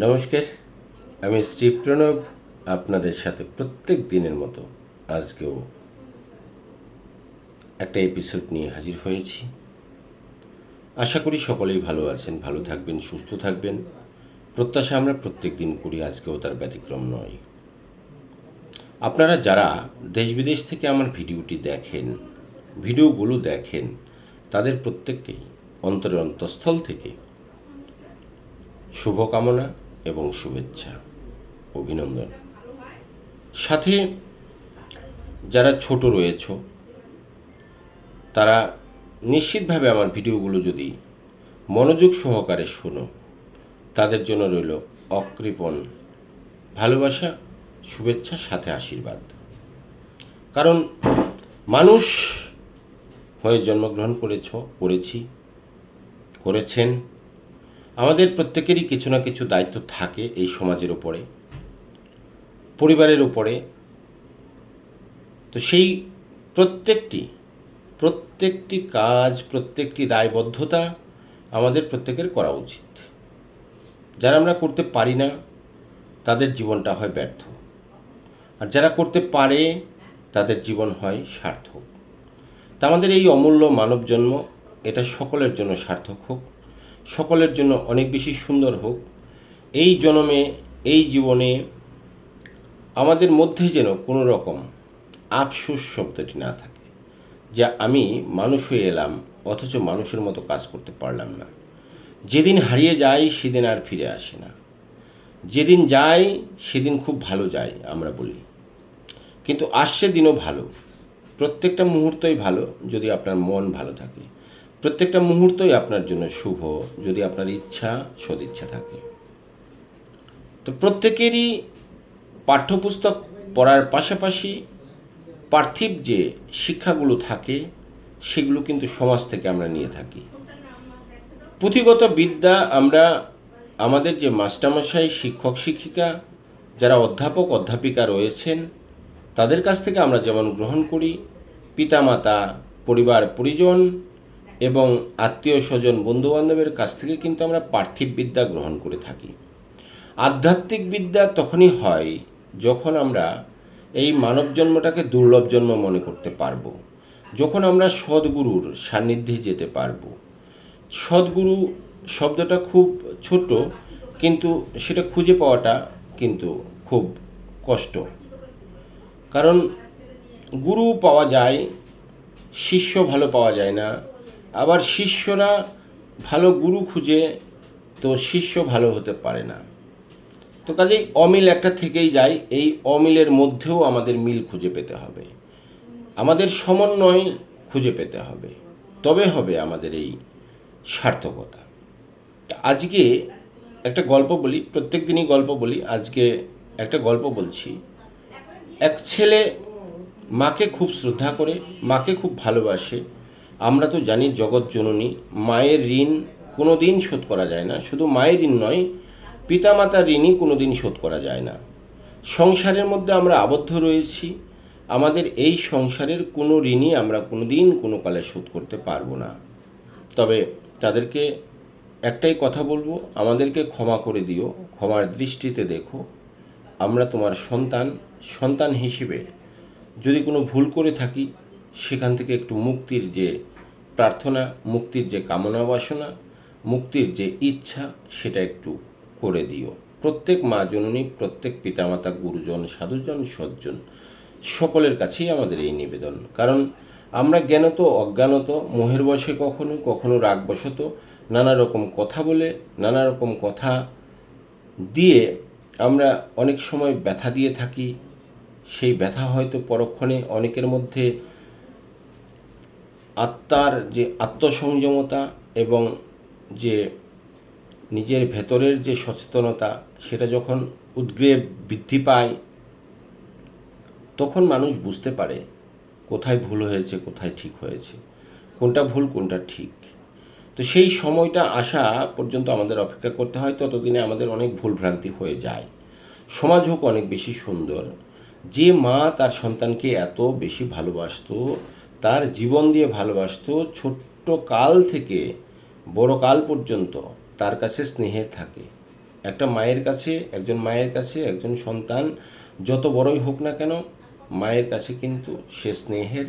নমস্কার, আমি শ্রী প্রণব আপনাদের সাথে প্রত্যেক দিনের মতো আজকেও একটা এপিসোড নিয়ে হাজির হয়েছি। আশা করি সকলেই ভালো আছেন, ভালো থাকবেন, সুস্থ থাকবেন। প্রত্যাশা আমরা প্রত্যেক দিন করি, আজকেও তার ব্যতিক্রম নয়। আপনারা যারা দেশ বিদেশ থেকে আমার ভিডিওগুলো দেখেন তাদের প্রত্যেককেই অন্তরের অন্তঃস্থল থেকে শুভকামনা এবং শুভেচ্ছা, অভিনন্দন। সাথে যারা ছোট রয়েছ তারা নিশ্চিতভাবে আমার ভিডিওগুলো যদি মনোযোগ সহকারে শোনো, তাদের জন্য রইল অকৃপণ ভালোবাসা, শুভেচ্ছা, সাথে আশীর্বাদ। কারণ মানুষ হয়ে জন্মগ্রহণ করেছেন। আমাদের প্রত্যেকেরই কিছু না কিছু দায়িত্ব থাকে এই সমাজের উপরে, পরিবারের উপরে। তো সেই প্রত্যেকটি কাজ, প্রত্যেকটি দায়বদ্ধতা আমাদের প্রত্যেকের করা উচিত। যারা আমরা করতে পারি না তাদের জীবনটা হয় ব্যর্থ, আর যারা করতে পারে তাদের জীবন হয় সার্থক। তা আমাদের এই অমূল্য মানব জন্ম, এটা সকলের জন্য সার্থক হোক, সকলের জন্য অনেক বেশি সুন্দর হোক। এই জন্মে, এই জীবনে আমাদের মধ্যে যেন কোনো রকম আফসোস শব্দটি না থাকে, যে আমি মানুষ হয়ে এলাম অথচ মানুষের মতো কাজ করতে পারলাম না। যেদিন হারিয়ে যায় সেদিন আর ফিরে আসে না, যেদিন যায় সেদিন খুব ভালো যায় আমরা বলি, কিন্তু আসছে দিনও ভালো। প্রত্যেকটা মুহূর্তই ভালো যদি আপনার মন ভালো থাকে, প্রত্যেকটা মুহূর্তই আপনার জন্য শুভ যদি আপনার ইচ্ছা, সদিচ্ছা থাকে। তো প্রত্যেকেরই পাঠ্যপুস্তক পড়ার পাশাপাশি পার্থিব যে শিক্ষাগুলো থাকে সেগুলো কিন্তু সমাজ থেকে আমরা নিয়ে থাকি। পুঁথিগত বিদ্যা আমরা আমাদের যে মাস্টারমশাই, শিক্ষক শিক্ষিকা, যারা অধ্যাপক অধ্যাপিকা রয়েছেন তাদের কাছ থেকে আমরা যেমন গ্রহণ করি, পিতামাতা, পরিবার পরিজন এবং আত্মীয় স্বজন, বন্ধুবান্ধবের কাছ থেকে কিন্তু আমরা পার্থিব বিদ্যা গ্রহণ করে থাকি। আধ্যাত্মিক বিদ্যা তখনই হয় যখন আমরা এই মানব জন্মটাকে দুর্লভ জন্ম মনে করতে পারবো, যখন আমরা সদ্গুরুর সান্নিধ্যে যেতে পারবো। সদ্গুরু শব্দটা খুব ছোট, কিন্তু সেটা খুঁজে পাওয়াটা কিন্তু খুব কষ্ট। কারণ গুরু পাওয়া যায়, শিষ্য ভালো পাওয়া যায় না। আবার শিষ্যরা ভালো গুরু খুঁজে তো শিষ্য ভালো হতে পারে না। তো কাজেই অমিল একটা থেকেই যায়। এই অমিলের মধ্যেও আমাদের মিল খুঁজে পেতে হবে, আমাদের সমন্বয় খুঁজে পেতে হবে, তবে হবে আমাদের এই সার্থকতা। আজকে একটা গল্প বলি, প্রত্যেক দিনই গল্প বলি, আজকে একটা গল্প বলছি। এক ছেলে মাকে খুব শ্রদ্ধা করে, মাকে খুব ভালোবাসে। আমরা তো জানি জগৎ জননী, মায়ের ঋণ কোনো দিন শোধ করা যায় না। শুধু মায়ের ঋণ নয়, পিতামাতার ঋণই কোনো দিন শোধ করা যায় না। সংসারের মধ্যে আমরা আবদ্ধ রয়েছি, আমাদের এই সংসারের কোনো ঋণই আমরা কোনো দিন কোনো কালে শোধ করতে পারবো না। তবে তাদেরকে একটাই কথা বলবো, আমাদেরকে ক্ষমা করে দিও, ক্ষমার দৃষ্টিতে দেখো। আমরা তোমার সন্তান হিসেবে যদি কোনো ভুল করে থাকি, সেখান থেকে একটু মুক্তির যে প্রার্থনা, মুক্তির যে কামনা বাসনা, মুক্তির যে ইচ্ছা, সেটা একটু করে দিও। প্রত্যেক মা জননী, প্রত্যেক পিতামাতা, গুরুজন, সাধুজন, সজ্জন সকলের কাছেই আমাদের এই নিবেদন। কারণ আমরা জ্ঞানত অজ্ঞানত, মোহের বশে কখনো রাগবশত নানা রকম কথা বলে, নানা রকম কথা দিয়ে আমরা অনেক সময় ব্যথা দিয়ে থাকি। সেই ব্যথা হয়তো পরক্ষণে অনেকের মধ্যে আত্মার যে আত্মসংযমতা এবং যে নিজের ভেতরের যে সচেতনতা, সেটা যখন উদ্গ্রেব বৃদ্ধি পায়, তখন মানুষ বুঝতে পারে কোথায় ভুল হয়েছে, কোথায় ঠিক হয়েছে, কোনটা ভুল কোনটা ঠিক। তো সেই সময়টা আসা পর্যন্ত আমাদের অপেক্ষা করতে হয়। ততদিনে আমাদের অনেক ভুলভ্রান্তি হয়ে যায়। সমাজ হোক অনেক বেশি সুন্দর। যে মা তার সন্তানকে এত বেশি ভালোবাসতো, তার জীবন দিয়ে ভালোবাসতো, ছোট্ট কাল থেকে বড় কাল পর্যন্ত তার কাছে স্নেহে থাকে, একটা মায়ের কাছে, একজন সন্তান যত বড়ই হোক না কেন, মায়ের কাছে কিন্তু সে স্নেহের,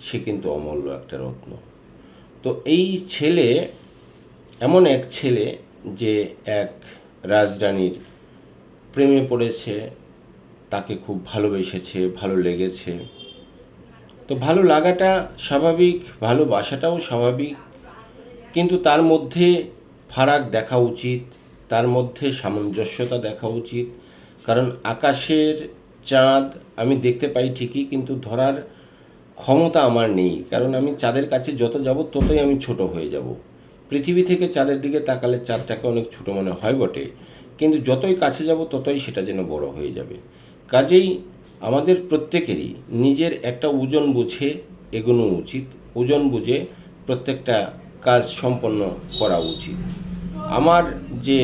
সে কিন্তু অমূল্য একটা রত্ন। তো এই ছেলে এমন এক ছেলে যে এক রাজরানীর প্রেমে পড়েছে, তাকে খুব ভালোবেসেছে, ভালো লেগেছে। তো ভালো লাগাটা স্বাভাবিক, ভালোবাসাটাও স্বাভাবিক, কিন্তু তার মধ্যে ফারাক দেখা উচিত, তার মধ্যে সামঞ্জস্যতা দেখা উচিত। কারণ আকাশের চাঁদ আমি দেখতে পাই ঠিকই, কিন্তু ধরার ক্ষমতা আমার নেই। কারণ আমি চাঁদের কাছে যত যাব ততই আমি ছোট হয়ে যাব। পৃথিবী থেকে চাঁদের দিকে তাকালে চাঁদটাকে অনেক ছোট মনে হয় বটে, কিন্তু যতই কাছে যাব ততই সেটা যেন বড় হয়ে যাবে। কাজেই আমাদের প্রত্যেকেরই নিজের একটা ওজন বুঝে এগোনো উচিত, ওজন বুঝে প্রত্যেকটা কাজ সম্পন্ন করা উচিত। আমার যে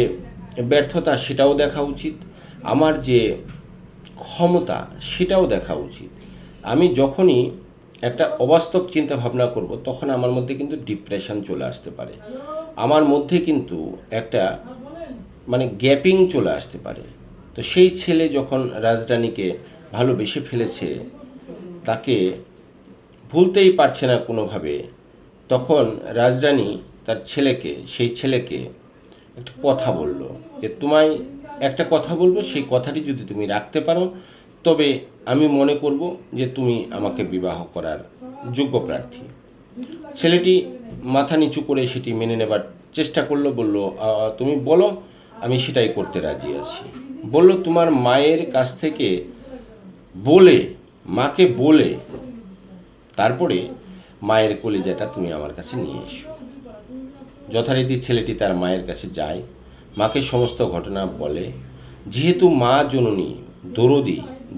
ব্যর্থতা সেটাও দেখা উচিত, আমার যে ক্ষমতা সেটাও দেখা উচিত। আমি যখনই একটা অবাস্তব চিন্তা ভাবনা করব, তখন আমার মধ্যে কিন্তু ডিপ্রেশন চলে আসতে পারে, আমার মধ্যে কিন্তু একটা গ্যাপিং চলে আসতে পারে। তো সেই ছেলে যখন রাজরানীকে ভালোবেসে ফেলেছে, তাকে ভুলতেই পারছে না কোনোভাবে, তখন রাজরানী তার সেই ছেলেকে একটা কথা বলল যে তোমায় একটা কথা বলবো, সেই কথাটি যদি তুমি রাখতে পারো তবে আমি মনে করব যে তুমি আমাকে বিবাহ করার যোগ্য প্রার্থী। ছেলেটি মাথা নিচু করে সেটি মেনে নেবার চেষ্টা করলো, বলল তুমি বলো, আমি সেটাই করতে রাজি আছি। বলল তোমার মায়ের কাছ থেকে মাকে বলে তারপরে মায়ের কলিজাটা তুমি আমার কাছে নিয়ে এসো। যথারীতি ছেলেটি তার মায়ের কাছে যায়, মাকে সমস্ত ঘটনা বলে। যেহেতু মা জননী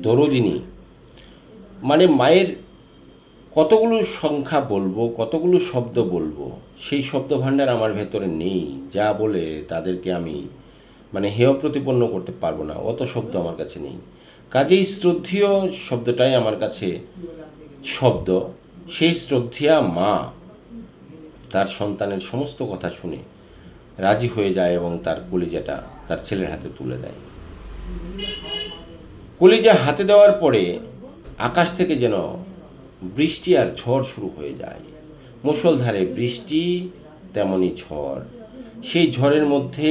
দরদিনী, মায়ের কতগুলো সংখ্যা বলবো, কতগুলো শব্দ বলবো, সেই শব্দ ভাণ্ডার আমার ভেতরে নেই, যা বলে তাদেরকে আমি হেয় প্রতিপন্ন করতে পারবো না, অত শব্দ আমার কাছে নেই। কাজেই শ্রদ্ধেয় শব্দটাই আমার কাছে শব্দ। সেই শ্রদ্ধেয়া মা তার সন্তানের সমস্ত কথা শুনে রাজি হয়ে যায় এবং তার কলিজাটা তার ছেলের হাতে তুলে দেয়। কলিজা হাতে দেওয়ার পরে আকাশ থেকে যেন বৃষ্টি আর ঝড় শুরু হয়ে যায়। মুষলধারে বৃষ্টি, তেমনি ঝড়। সেই ঝড়ের মধ্যে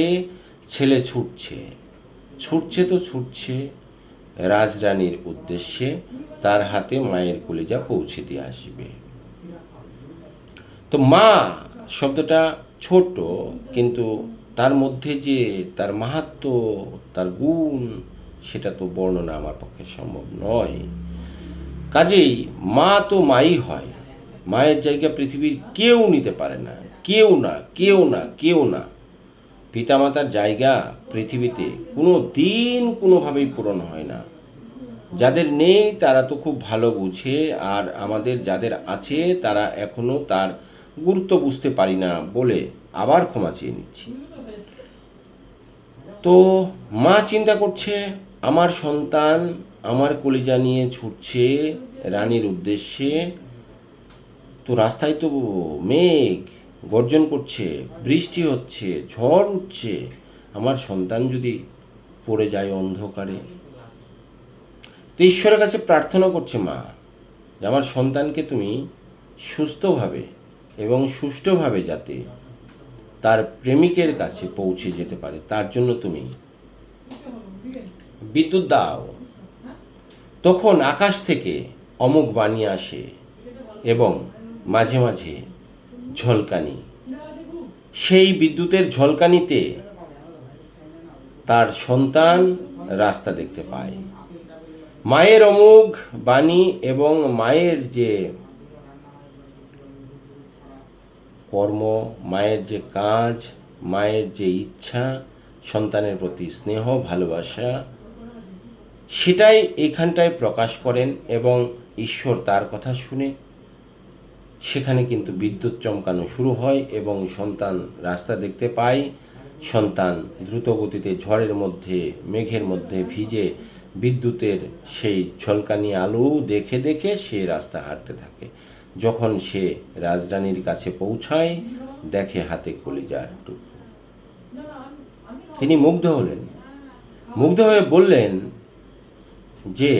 ছেলে ছুটছে রাজরানীর উদ্দেশ্যে, তার হাতে মায়ের কলিজা পৌঁছে দিয়ে আসবে। তো মা শব্দটা ছোট, কিন্তু তার মধ্যে যে তার মাহাত্ম্য, তার গুণ, সেটা তো বর্ণনা আমার পক্ষে সম্ভব নয়। কাজেই মা তো মাই হয়, মায়ের জায়গা পৃথিবীর কেউ নিতে পারে না, কেউ না। পিতামাতার জায়গা পৃথিবীতে কোনো দিন কোনোভাবেই পূরণ হয় না। যাদের নেই তারা তো খুব ভালো বুঝে, আর আমাদের যাদের আছে তারা এখনো তার গুরুত্ব বুঝতে পারি না বলে আবার ক্ষমা চেয়ে নিচ্ছি। তো মা চিন্তা করছে, আমার সন্তান আমার কলিজা নিয়ে ছুটছে রানীর উদ্দেশ্যে, তো রাস্তায় তো মেঘ গর্জন করছে, বৃষ্টি হচ্ছে, ঝড় উঠছে, আমার সন্তান যদি পড়ে যায় অন্ধকারে। তো ঈশ্বরের কাছে প্রার্থনা করছে মা যে আমার সন্তানকে তুমি সুস্থভাবে এবং সুষ্ঠুভাবে যাতে তার প্রেমিকের কাছে পৌঁছে যেতে পারে, তার জন্য তুমি বিদ্যুৎ দাও। তখন আকাশ থেকে অমোঘ বাণী আসে এবং মাঝে মাঝে ঝলকানি। সেই বিদ্যুতের ঝলকানিতে তার সন্তান রাস্তা দেখতে পায়। মায়ের অমোঘ বাণী এবং মায়ের যে কর্ম, মায়ের যে কাজ, মায়ের যে ইচ্ছা, সন্তানের প্রতি স্নেহ ভালোবাসা, সেটাই এইখানটায় প্রকাশ করেন এবং ঈশ্বর তার কথা শুনে সেখানে কিন্তু বিদ্যুৎ চমকানো শুরু হয় এবং সন্তান রাস্তা দেখতে পায়। সন্তান দ্রুত গতিতে ঝড়ের মধ্যে, মেঘের মধ্যে ভিজে বিদ্যুতের সেই ঝলকানি আলো দেখে দেখে সে রাস্তা হাঁটতে থাকে। যখন সে রাজরানীর কাছে পৌঁছায়, দেখে হাতে কলিজার টুকরো। তিনি মুগ্ধ হলেন। মুগ্ধ হয়ে বললেন যে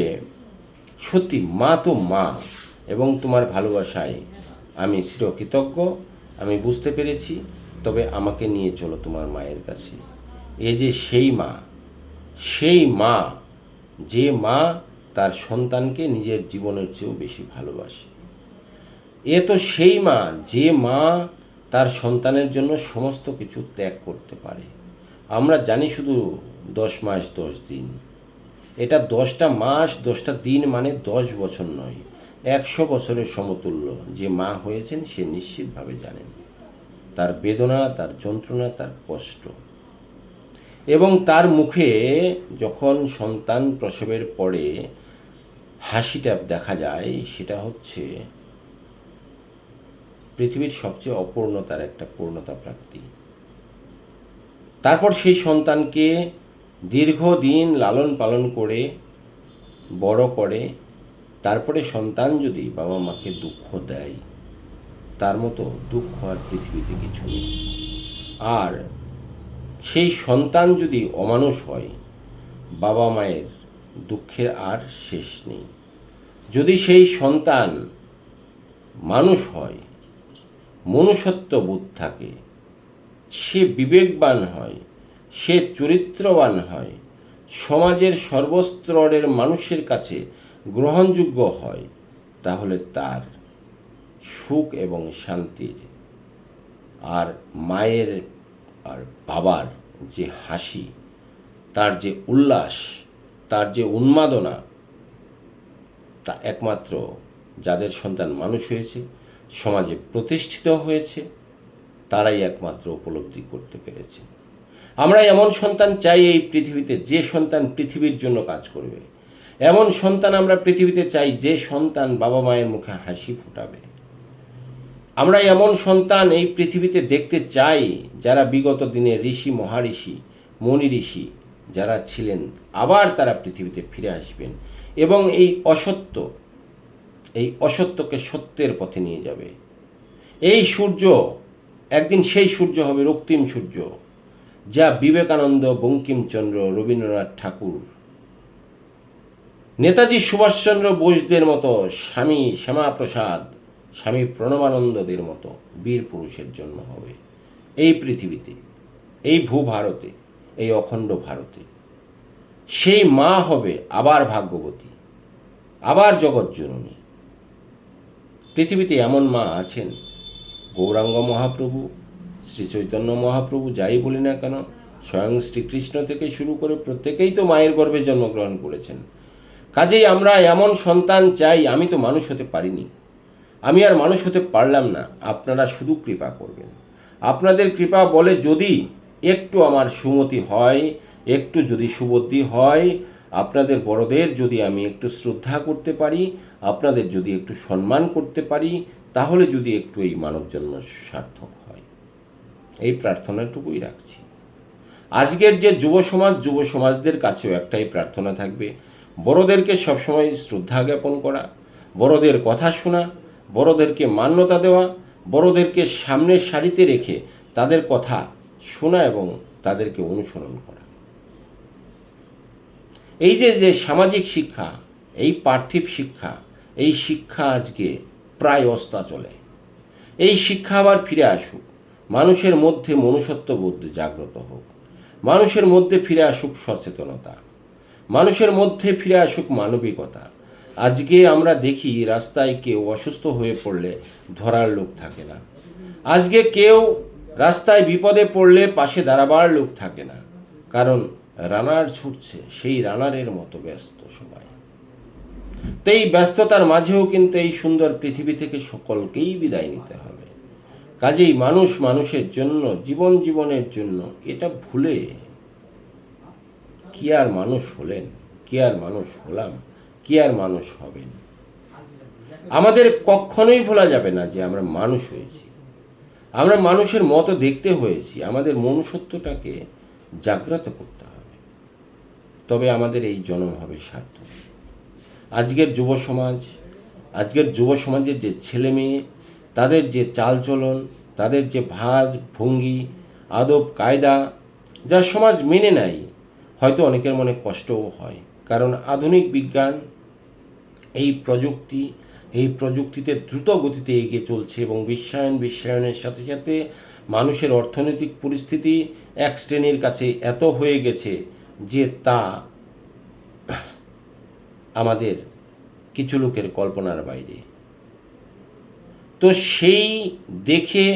সত্যি মা তো মা, এবং তোমার ভালোবাসায় আমি চিরকৃতজ্ঞ। আমি বুঝতে পেরেছি, তবে আমাকে নিয়ে চলো তোমার মায়ের কাছে। এ যে সেই মা, সেই মা, যে মা তার সন্তানকে নিজের জীবনের চেয়েও বেশি ভালোবাসে। এ তো সেই মা, যে মা তার সন্তানের জন্য সমস্ত কিছু ত্যাগ করতে পারে। আমরা জানি শুধু 10 মাস 10 দিন, এটা 10টা মাস 10টা দিন মানে 10 বছর নয়, 100 বছরের সমতুল্য। যে মা হয়েছেন সে নিশ্চিতভাবে জানেন তার বেদনা, তার যন্ত্রণা, তার কষ্ট। এবং তার মুখে যখন সন্তান প্রসবের পরে হাসিটা দেখা যায়, সেটা হচ্ছে পৃথিবীর সবচেয়ে অপূর্ণতার একটা পূর্ণতা প্রাপ্তি। তারপর সেই সন্তানকে দীর্ঘদিন লালন পালন করে বড় করে, তারপরে সন্তান যদি বাবা মাকে দুঃখ দেয়, তার মতো দুঃখ আর পৃথিবীতে কিছু নেই। আর সেই সন্তান যদি অমানুষ হয়, বাবা মায়ের দুঃখের আর শেষ নেই। যদি সেই সন্তান মানুষ হয়, মনুষ্যত্ব বোধ থাকে, সে বিবেকবান হয়, সে চরিত্রবান হয়, সমাজের সর্বস্তরের মানুষের কাছে গ্রহণযোগ্য হয়, তাহলে তার সুখ এবং শান্তির, আর মায়ের আর বাবার যে হাসি, তার যে উল্লাস, তার যে উন্মাদনা, তা একমাত্র যাদের সন্তান মানুষ হয়েছে, সমাজে প্রতিষ্ঠিত হয়েছে, তারাই একমাত্র উপলব্ধি করতে পেরেছে। আমরা এমন সন্তান চাই এই পৃথিবীতে, যে সন্তান পৃথিবীর জন্য কাজ করবে। এমন সন্তান আমরা পৃথিবীতে চাই, যে সন্তান বাবা মায়ের মুখে হাসি ফোটাবে। আমরা এমন সন্তান এই পৃথিবীতে দেখতে চাই, যারা বিগত দিনে ঋষি, মহাঋষি, মনি ঋষি যারা ছিলেন, আবার তারা পৃথিবীতে ফিরে আসবেন এবং এই অসত্যকে সত্যের পথে নিয়ে যাবে। এই সূর্য একদিন সেই সূর্য হবে রক্তিম সূর্য, যা বিবেকানন্দ, বঙ্কিমচন্দ্র, রবীন্দ্রনাথ ঠাকুর, নেতাজি সুভাষচন্দ্র বোসদের মতো, স্বামী শ্যামাপ্রসাদ, স্বামী প্রণবানন্দদের মতো বীর পুরুষের জন্ম হবে এই পৃথিবীতে, এই ভূভারতে, এই অখণ্ড ভারতে। সেই মা হবে আবার ভাগ্যবতী, আবার জগৎজননী। পৃথিবীতে এমন মা আছেন। গৌরাঙ্গ মহাপ্রভু, শ্রী চৈতন্য মহাপ্রভু, যাই বলি না কেন, স্বয়ং শ্রীকৃষ্ণ থেকে শুরু করে প্রত্যেকেই তো মায়ের গর্ভে জন্মগ্রহণ করেছেন। কাজেই আমরা এমন সন্তান চাই। আমি তো মানুষ হতে পারিনি, আমি আর মানুষ হতে পারলাম না, আপনারা শুধু কৃপা করবেন। আপনাদের কৃপা বলে যদি একটু আমার সুমতি হয়, একটু যদি সুবুদ্ধি হয়, আপনাদের বড়দের যদি আমি একটু শ্রদ্ধা করতে পারি, আপনাদের যদি একটু সম্মান করতে পারি, তাহলে যদি একটু এই মানব জন্ম সার্থক হয়, এই প্রার্থনাটুকুই রাখছি। আজকের যে যুব সমাজদের কাছেও একটাই প্রার্থনা থাকবে, বড়দেরকে সবসময় শ্রদ্ধা জ্ঞাপন করা, বড়দের কথা শোনা, বড়দেরকে মান্যতা দেওয়া, বড়দেরকে সামনের সারিতে রেখে তাদের কথা শোনা এবং তাদেরকে অনুসরণ করা। এই যে সামাজিক শিক্ষা, এই পার্থিব শিক্ষা, এই শিক্ষা আজকে প্রায় অস্তাচলে। এই শিক্ষা আবার ফিরে আসুক, মানুষের মধ্যে মনুষ্যত্ববোধ জাগ্রত হোক, মানুষের মধ্যে ফিরে আসুক সচেতনতা, মানুষের মধ্যে ফিরে আসুক মানবিকতা। আজকে আমরা দেখি রাস্তায় কেউ অসুস্থ হয়ে পড়লে ধরার লোক থাকে না। আজকে কেউ রাস্তায় বিপদে পড়লে পাশে দাঁড়াবার লোক থাকে না, কারণ রানার ছুটছে, সেই রানারের মতো ব্যস্ত সবাই। তো এই ব্যস্ততার মাঝেও কিন্তু এই সুন্দর পৃথিবী থেকে সকলকেই বিদায় নিতে হবে। কাজেই মানুষ মানুষের জন্য, জীবনের জন্য, এটা ভুলে কি আর মানুষ হলেন, কি আর মানুষ হলাম, কি আর মানুষ হবেন। আমাদের কখনোই ভোলা যাবে না যে আমরা মানুষ হয়েছি, আমরা মানুষের মতো দেখতে হয়েছি। আমাদের মনুষ্যত্বটাকে জাগ্রত করতে হবে, তবে আমাদের এই জন্ম হবে সার্থক। আজকের যুব সমাজের যে ছেলে মেয়ে, তাদের যে চালচলন, তাদের যে ভাব ভঙ্গি, আদব কায়দা, যা সমাজ মেনে নেয়, হয়তো অনেকের মনে কষ্টও হয়, কারণ আধুনিক বিজ্ঞান, এই প্রযুক্তিতে দ্রুত গতিতে এগিয়ে চলছে এবং বিশ্বায়নের সাথে সাথে মানুষের অর্থনৈতিক পরিস্থিতি এক শ্রেণীর কাছে এত হয়ে গেছে যে তা আমাদের কিছু লোকের কল্পনার বাইরে। তো সেই দেখে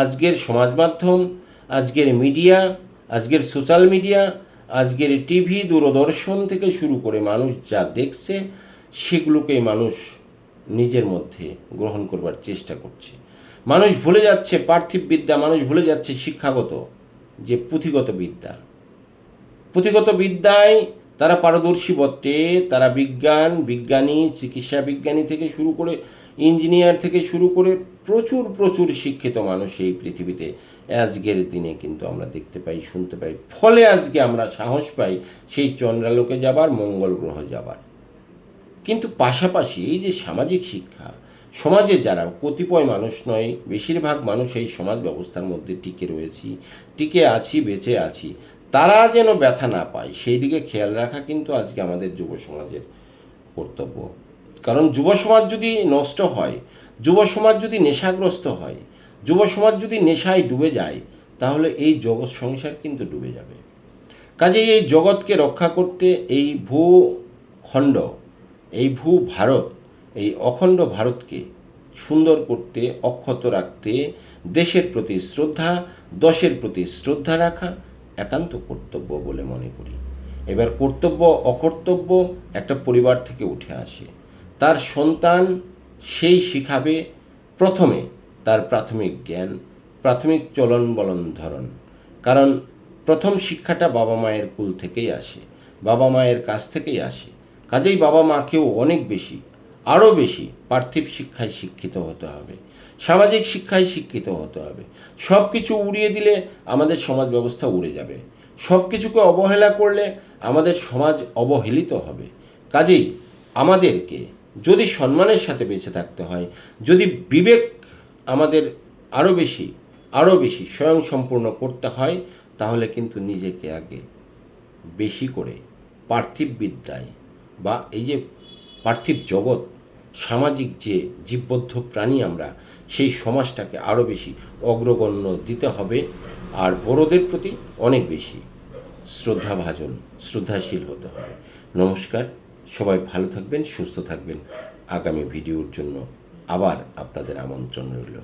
আজকের সমাজ মাধ্যম, আজকের মিডিয়া, আজকের সোশ্যাল মিডিয়া, আজকের টিভি, দূরদর্শন থেকে শুরু করে মানুষ যা দেখছে সেগুলোকেই মানুষ নিজের মধ্যে গ্রহণ করবার চেষ্টা করছে। মানুষ ভুলে যাচ্ছে পার্থিব বিদ্যা, মানুষ ভুলে যাচ্ছে শিক্ষাগত যে পুঁথিগত বিদ্যায় তারা পারদর্শী বটে। তারা বিজ্ঞানী, চিকিৎসা বিজ্ঞানী থেকে শুরু করে ইঞ্জিনিয়ার থেকে শুরু করে প্রচুর শিক্ষিত মানুষ এই পৃথিবীতে আজকের দিনে কিন্তু আমরা দেখতে পাই, শুনতে পাই। ফলে আজকে আমরা সাহস পাই সেই চন্দ্রালোকে যাবার, মঙ্গল গ্রহ যাবার। কিন্তু পাশাপাশি এই যে সামাজিক শিক্ষা, সমাজে যারা কতিপয় মানুষ নয়, বেশিরভাগ মানুষ এই সমাজ ব্যবস্থার মধ্যে টিকে আছি, বেঁচে আছি, তারা যেন ব্যথা না পায় সেই দিকে খেয়াল রাখা কিন্তু আজকে আমাদের যুব সমাজের কর্তব্য। কারণ যুব সমাজ যদি নষ্ট হয়, যুব সমাজ যদি নেশাগ্রস্ত হয়, যুব সমাজ যদি নেশায় ডুবে যায়, তাহলে এই জগৎ সংসার কিন্তু ডুবে যাবে। কাজেই এই জগৎকে রক্ষা করতে, এই ভূখণ্ড, এই ভারত, এই অখণ্ড ভারতকে সুন্দর করতে, অক্ষত রাখতে দেশের প্রতি শ্রদ্ধা, দশের প্রতি শ্রদ্ধা রাখা একান্ত কর্তব্য বলে মনে করি। এবার কর্তব্য অকর্তব্য একটা পরিবার থেকে উঠে আসে। তার সন্তান সেই শিখাবে প্রথমে তার প্রাথমিক জ্ঞান, প্রাথমিক চলন বলন ধরন। কারণ প্রথম শিক্ষাটা বাবা মায়ের কুল থেকেই আসে, বাবা মায়ের কাছ থেকেই আসে। কাজেই বাবা মাকেও অনেক বেশি, আরও বেশি পার্থিব শিক্ষায় শিক্ষিত হতে হবে, সামাজিক শিক্ষায় শিক্ষিত হতে হবে। সব কিছু উড়িয়ে দিলে আমাদের সমাজ ব্যবস্থা উড়ে যাবে, সব কিছুকে অবহেলা করলে আমাদের সমাজ অবহেলিত হবে। কাজেই আমাদেরকে যদি সম্মানের সাথে বেঁচে থাকতে হয়, যদি বিবেক আমাদের আরও বেশি স্বয়ংসম্পূর্ণ করতে হয়, তাহলে কিন্তু নিজেকে আগে বেশি করে পার্থিব বিদ্যায় বা এই যে পার্থিব জগৎ, সামাজিক যে জীববদ্ধ প্রাণী আমরা, সেই সমাজটাকে আরও বেশি অগ্রগণ্য দিতে হবে। আর বড়দের প্রতি অনেক বেশি শ্রদ্ধাশীল হতে হবে। নমস্কার, সবাই ভালো থাকবেন, সুস্থ থাকবেন। আগামী ভিডিওর জন্য আবার আপনাদের আমন্ত্রণ রইল।